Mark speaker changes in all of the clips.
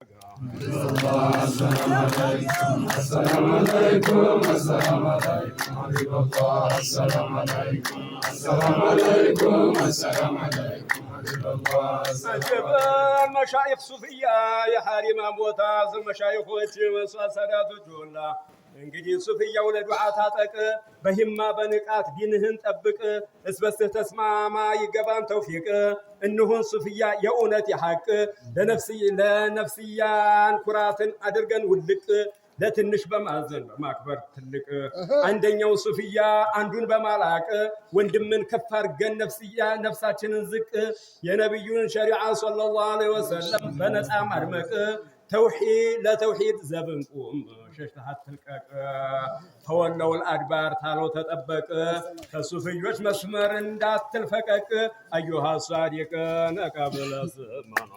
Speaker 1: السلام عليكم السلام عليكم السلام عليكم حبيب الله السلام عليكم السلام عليكم السلام عليكم حبيب الله
Speaker 2: عجبا مشايخ صوفيا يا حريم موتاز المشايخ وسادات جولا እንግዲህ ሱፍያው ለዱዓ ታጠቅ በሂማ በንቃት ዲንህን ጠብቅ እስበስ ተስማማ ይገባን ተውፊቅ እንሁን ሱፍያ የእውነት የሐቅ ለነፍስያን ኩራትን አድርገን ውልቅ ለትንሽ በማዘን በማክበር ትልቅ አንደኛው ሱፍያ አንዱን በማላቅ ወንድምን ከፍ አድርገን ነፍሳችንን ዝቅ የነብዩን ሸሪዓ ሰለላሁ ዐለይሂ ወሰለም በነፃ ማድመቅ توحيد لا توحيد زبنكم ششتها تلقاك فولوا الأدبار تالو تطبق فالصوفيوش مسمر اندات تلفقك أيها الصادق نقابل الزمان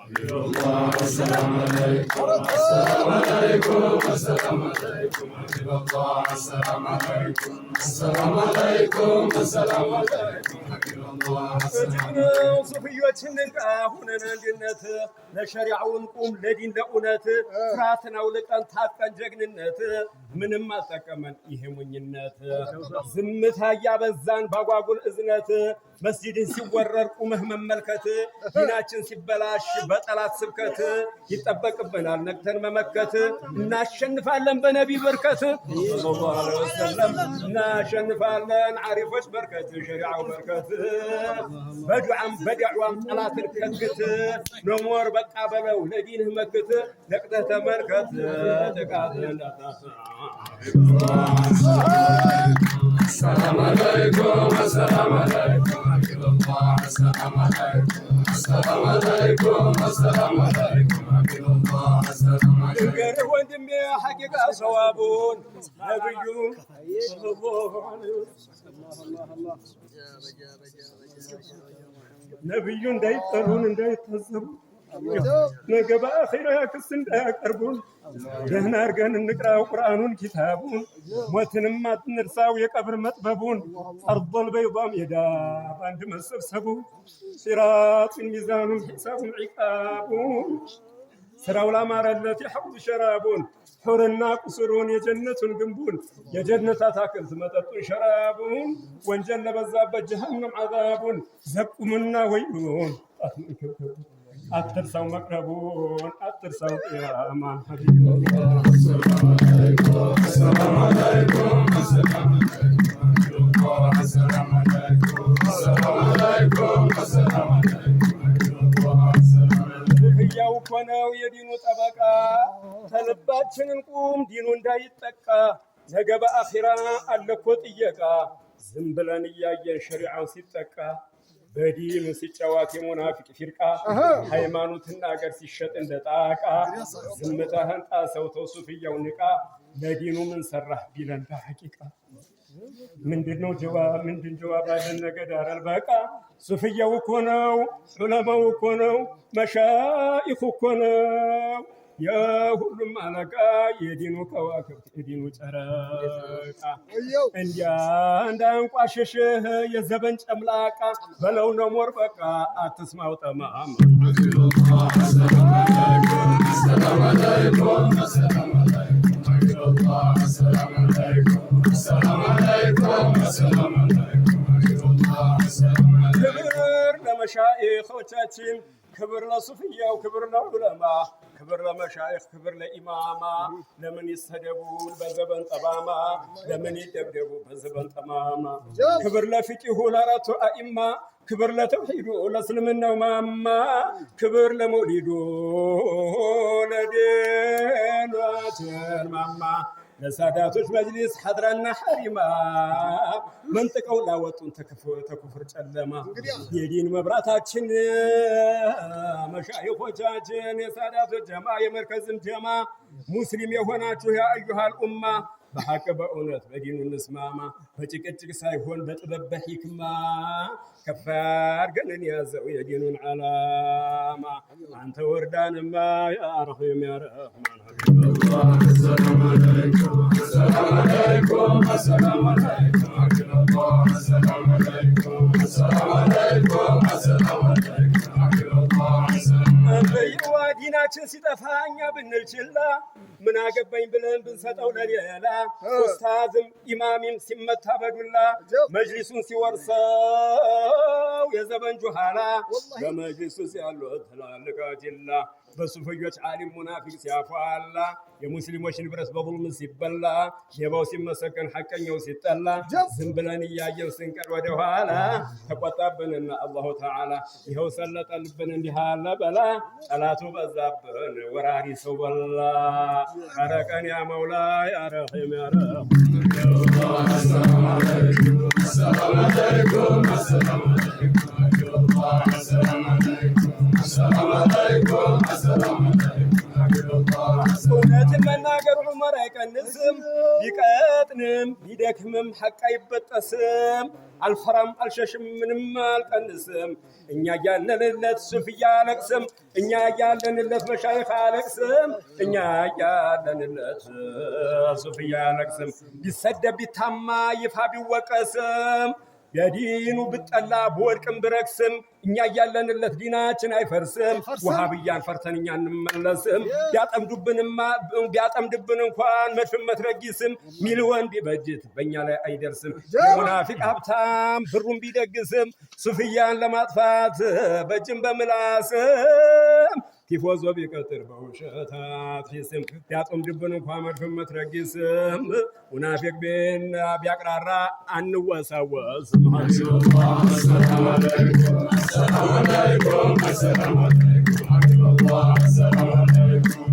Speaker 1: السلام عليكم السلام عليكم السلام عليكم حبيب الله السلام عليكم السلام عليكم السلام عليكم حبيب الله
Speaker 2: صوفيوش نقاهنا للنت لشريعون قوم لدين لأونت ፍራትን አውልቀን ታጥቀን ጀግንነት ምንም አልጠቀመን ይሄ ሞኝነት ዝምታ ያበዛን ባጓጉል እዝነት መስጂድን ሲወረር ቁመህ መመልከት ዲናችን ሲበላሽ በጠላት ስብከት ይጠበቅብናል ነቅተን መመከት እናሸንፋለን በነቢ በርከት ሰለላሁ ዐለይሂ ወሰለም እናሸንፋለን አሪፎች በርከት ሸሪዓው በርከት በዱዓም በደዕዋም ጠላትን ከክት ኖሞር በቃ በለው ለዲንህ መክት ነቅተህ ተመልከት ጥቃትን
Speaker 1: السلام عليكم السلام عليكم حبيب الله السلام عليكم السلام عليكم السلام عليكم حبيب الله السلام عليكم
Speaker 2: ወንድሜ ሐቂቃ ሰዋቡን ነብዩ ሰለላሁ ዐለይሂ ወሰለም ነብዩ እንዳይጠሩን እንዳይታዘቡ ነገ በአኺራ ክስ እንዳያቀርቡን ደህና አድርገን እንቅራው ቁርአኑን ኪታቡን ሞትንም አትንርሳው የቀብር መጥበቡን አርዶል በይዳ ሜዳ በአንድ መሰብሰቡ ሲራጡን ሚዛኑን ሒሳቡን ዒቃቡን ስራው ላማረለት የሐውድ ሸራቡን ሑርና ቁስሩን የጀነቱን ግንቡን የጀነት አታክልት መጠጡን ሸራቡን ወንጀል ለበዛበት ጀሃነም ዓዛቡን ዘቁምና ወይሉን أترسوا مقربون أترسوا قياما حبيب الله
Speaker 1: السلام عليكم السلام عليكم السلام عليكم السلام عليكم السلام عليكم السلام عليكم
Speaker 2: ያው ኮነው የዲኑ ጠበቃ ተልባችንን ቁም ዲኑ እንዳይጠቃ ነገ በአኺራ አለኮ ጥየቃ ዝም ብለን እያየን ሸሪዓው ሲጠቃ በዲኑ ሲጫዋት የሙናፊቅ ፊርቃ ሃይማኖትና አገር ሲሸጥ እንደጣቃ ዝምታህን ጣሰው ተውሱፍያው ንቃ ለዲኑ ምን ሰራህ ቢለን በሐቂቃ ምንድነው ጀዋብ አለን ነገ ዳረል በቃ ሱፍያው እኮ ነው ዑለማው እኮ ነው መሻኢኹ እኮ ነው የሁሉም አለቃ የዲኑ ከዋክብት የዲኑ ጨረቃ እንዲያ እንዳንቋሽሽህ የዘበን ጨምላቃ በለው ነሞር በቃ አትስማው ጠማማ
Speaker 1: السلام عليكم السلام عليكم حبيب الله السلام عليكم السلام عليكم السلام عليكم حبيب الله السلام عليكم
Speaker 2: ክብር ለመሻኢኾቻችን ክብር ለሱፍያው ክብር ለዑለማ ክብር ለመሻይኽ ክብር ለኢማማ ለምን ይሰደቡን በዘበን ጠማማ ለምን ይደብደቡ በዘበን ጠማማ ክብር ለፊቂሁ ለአራቱ አኢማ ክብር ለተውሂዱ ለእስልምናው ማማ ክብር ለመውሊዱ ለዲናችን ማማ ለሳዳቶች መጅሊስ ሐድራና ሐሪማ መንጥቀው ላወጡን ተኩፍር ጨለማ የዲን መብራታችን መሻይኾቻችን የሳዳቶች ጀማ የመርከዝም ጀማ ሙስሊም የሆናችሁ ያ አዩሃል ኡማ በሐቅ በእውነት በዲኑ እንስማማ በጭቅጭቅ ሳይሆን በጥበብ በሂክማ ከፍ አድርገን ያዘው የዲኑን ዓላማ አንተ ወርዳንማ ያ ረሒም ያ ረሕማን
Speaker 1: السلام عليكم السلام عليكم السلام عليكم حبيب الله السلام عليكم السلام عليكم السلام عليكم حبيب الله
Speaker 2: ዲናችን ሲጠፋ እኛ ብንል ችላ ምን አገባኝ ብለን ብንሰጠው ለሌላ ኡስታዝም ኢማሚም ሲመታ በዱላ መጅሊሱን ሲወርሰው የዘበን ጁሃላ በመጅሊሱ ያሉት ትላልቅ ጅላ በሱፍዮች ዓሊም ሙናፊቅ ሲያፏላ የሙስሊሞች ንብረት በظلم ሲበላ ሌባው ሲመሰከን ሐቀኛው ሲጠላ ዝም ብለን እያየን ስንቀር ወደ ኋላ ተቆጣብንና አላሁ ተዓላ ይኸው ሰለጠልብን እንዲህ አለ በላ ጠላቱ በዛብን ወራሪ ሰው በላ አረቀን ያ መውላ ያ ረሒም ያ ረሒም
Speaker 1: السلام عليكم السلام عليكم السلام عليكم السلام عليكم السلام عليكم السلام عليكم
Speaker 2: እውነትን መናገር ዑመር አይቀንስም ቢቀጥንም ቢደክምም ሐቅ አይበጠስም አልፈራም አልሸሽም ምንም አልቀንስም እኛ ያለንለት ሱፍያ አለቅስም እኛ ያለንለት መሻይኽ አለቅስም እኛ ያለንለት ሱፍያ አለቅስም ቢሰደብ ቢታማ ይፋ ቢወቀስም የዲኑ ብጠላ በወድቅም ብረክስም እኛ ያለንለት ዲናችን አይፈርስም ወሃብያን ፈርተን እኛ እንመለስም ቢያጠምድብን እንኳን መድፍም መትረጊስም ሚሊዮን ቢበጅት በእኛ ላይ አይደርስም ሙናፊቅ ሀብታም ብሩን ቢደግስም ሱፍያን ለማጥፋት በጅም በምላስም ቲፎዞ ቢቀጥር በውሸት አትፊስም ቢያጠምድብን እንኳን መድፍም መትረጊስም ሙናፊቅ ቢያቅራራ አንወሳወስም
Speaker 1: السلام عليكم السلام عليكم السلام عليكم السلام عليكم